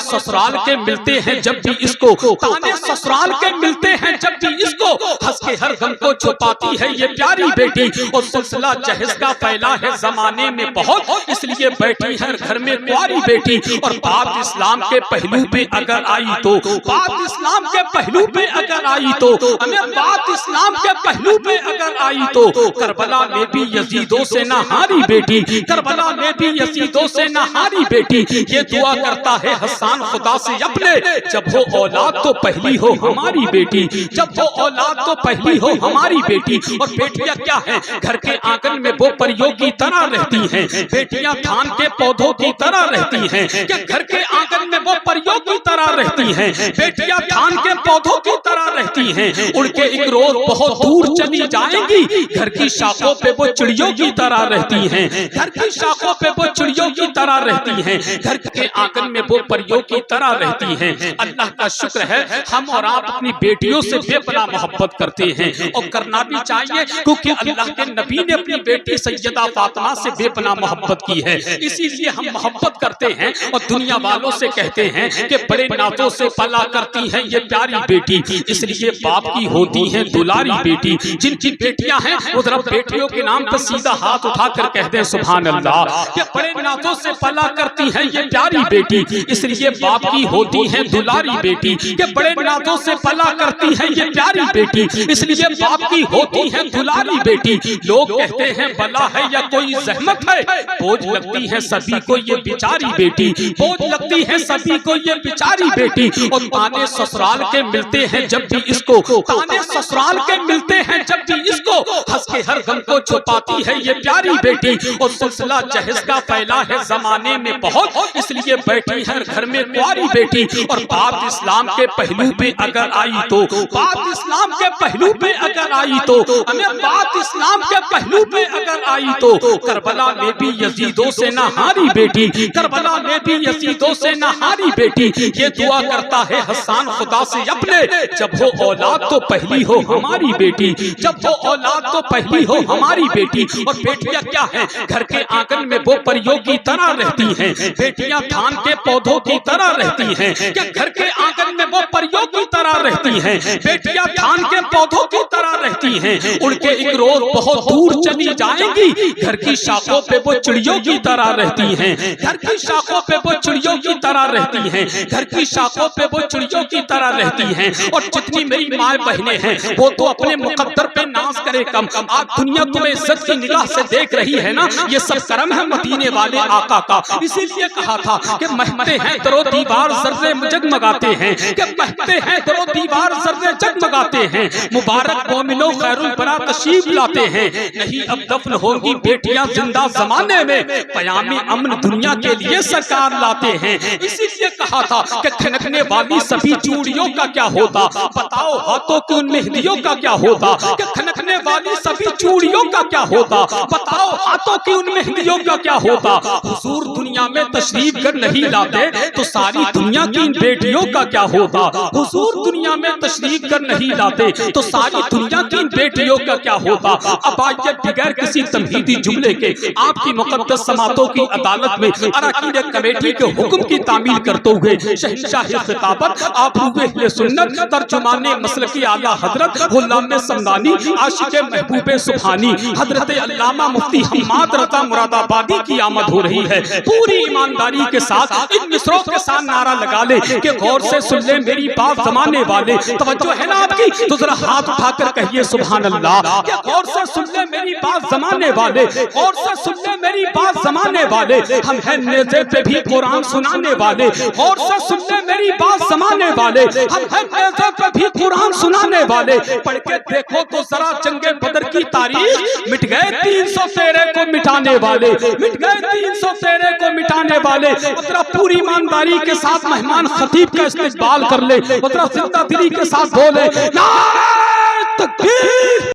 ससुराल के मिलते हैं जब भी इसको, ताने ससुराल के मिलते हैं जब भी इसको, हंस के हर गम को छुपाती है ये प्यारी बेटी। और सिलसिला जहेज का फैला है जमाने में बहुत, इसलिए बैठी है घर में कुंवारी बेटी। और बात इस्लाम के पहलू पे अगर आई तो, बात इस्लाम के पहलू पे अगर आई तो, हमें बात इस्लाम के पहलू पे अगर आई तो, करबला में भी यजीदों से ना हारी बेटी, करबला में भी यजीदों से ना हारी बेटी। ये दुआ करता है हसन खुदा से अपने, जब हो औलाद तो पहली हो हमारी बेटी, जब हो औलाद तो पहली हो हमारी बेटी। और बेटियां क्या हैं, घर के आंगन में वो परियों की तरह रहती हैं, बेटियां धान के पौधों की तरह रहती हैं, कि घर के आंगन में वो परियों की तरह रहती हैं, बेटियां धान के पौधों की तरह रहती हैं। उड़ के एक रोज बहुत दूर चली जाएंगी, घर की शाखों पे वो चिड़ियों की तरह रहती हैं, घर की शाखों पे वो चिड़ियों की तरह रहती हैं, घर के आंगन में वो परियों की तरह रहती हैं। अल्लाह का शुक्र है हम और आप अपनी बेटियों से बेपनाह मोहब्बत करते हैं, और करना भी चाहिए, क्योंकि अल्लाह के नबी ने अपनी बेटी सैयदा फातिमा से बेपनाह मोहब्बत की है, इसीलिए हम मोहब्बत करते हैं। और दुनिया वालों से कहते हैं कि बड़े नाजों से पला करती है ये प्यारी बेटी, इसलिए बाप की होती है दुलारी बेटी। जिनकी बेटियां हैं वो जरा बेटियों के नाम पर सीधा हाथ उठाकर कहते हैं सुभान अल्लाह, कि बड़े नाजों से पला करती है ये प्यारी बेटी, इसलिए बाप की होती है दुलारी बेटी, कि बड़े नाजों से पला करती है ये प्यारी बेटी, इसलिए बाप की होती है दुलारी बेटी। लोग कहते हैं बला है या कोई जहमत है, बोझ लगती है सभी को ये बेचारी बेटी, बोझ लगती है सभी को ये बेचारी बेटी। और ताने ससुराल के मिलते हैं जब भी इसको, ताने ससुराल के मिलते हैं जब भी इसको, हंस के हर गम को छुपाती है ये प्यारी बेटी। और सिलसिला जहेज का फैला है जमाने में बहुत, इसलिए बैठी है घर में कुंवारी बेटी। और बात इस्लाम के पहलू पे अगर आई तो, बात इस्लाम के पहलू पे अगर आई तो, हमें बात इस्लाम के पहलू पे अगर आई तो, करबला में भी यजीदों से ना हारी बेटी, करबला में भी यजीदों से ना हारी बेटी। ये दुआ करता है हसन खुदा से अपने, जब हो औलाद तो पहली हो हमारी बेटी, जब हो औलाद तो पहली हो हमारी बेटी। और बेटियां क्या हैं, घर के आंगन में वो परियों की तरह रहती हैं, बेटियां धान के पौधों की तरह रहती हैं, कि घर के आंगन में वो परियों की तरह रहती हैं, बेटियां धान के पौधों की तरह रहती हैं। उड़ के एक रोज बहुत दूर चली जाएंगी, घर की शाखों पे वो चिड़ियों की तरह रहती हैं, घर की शाखों पे वो चिड़ियों की तरह रहती हैं, घर की शाखों पे वो चिड़ियों की तरह रहती हैं। और जितनी मेरी माए बहनें हैं वो तो अपने मुकद्दर पे नाज करे कम, आज दुनिया तुम्हें इज्जत की निगाह से देख रही है ना, ये सब करम है मदीने वाले आका का। इसीलिए कहा था कि महकते हैं दरो दीवार जर्रे जगमगाते हैं, कि महकते हैं दरो दीवार जर्रे जगमगाते हैं, मुबारक मोमिनो खैरुल बरा तशरीफ लाते हैं। नहीं अब दफन होंगी बेटियां जिंदा जमाने में, क़याम अमन दुनिया के लिए सरकार लाते हैं। इसीलिए कहा था कि खनकने वाली सभी चूड़ियों का क्या होता, बताओ हाथों की उन मेहंदियों का क्या होता, कि खनकने वाली सभी चूड़ियों का क्या होता, बताओ हाथों की उन मेहंदियों का क्या होता। हुजूर दुनिया में तशरीफ कर नहीं लाते तो सारी दुनिया की इन बेटियों का क्या होता, हुजूर दुनिया में तशरीफ कर नहीं लाते तो सारी दुनिया की इन बेटियों का क्या होता। अब आइए बगैर किसी तमहीदी जुमले के आपकी मुकद्दस समातों की अदालत में अरकान कमेटी के हुक्म की तामील करते हुए शहंशाह खिताबत आप हुए सुन्नत तर्जुमाने मसलकी आला हजरत गुलाम समदानी आशिक महबूबे सुभानी हजरत अल्लामा मुफ्ती हम्माद रज़ा मुरादाबादी की आमद हो रही है। पूरी ईमानदारी के साथ इन मिसरों के साथ नारा लगा ले कि गौर से सुन ले मेरी बात जमाने वाले, तवज्जो है ना आपकी, तो जरा हाथ उठाकर कहिए सुभान अल्लाह। कि गौर से सुन ले मेरी बात जमाने वाले, गौर से सुन ले मेरी बात जमाने वाले, हम हैं नेज़े पे भी कुरान सुनाने वाले, गौर से सुन ले मेरी बात जमाने वाले, हम हैं नेज़े पे भी कुरान सुनाने वाले। पढ़ के देखो तो जरा जंगे बदर की तारीख, मिट गए 313 को मिटाने वाले, मिट गए 313 को मिटाने वाले। उतरा पूरी ईमानदारी के साथ मेहमान खतीब का इस्तेकबाल कर ले, उतरा जिंदा दिली के साथ बोले नारे तकबीर।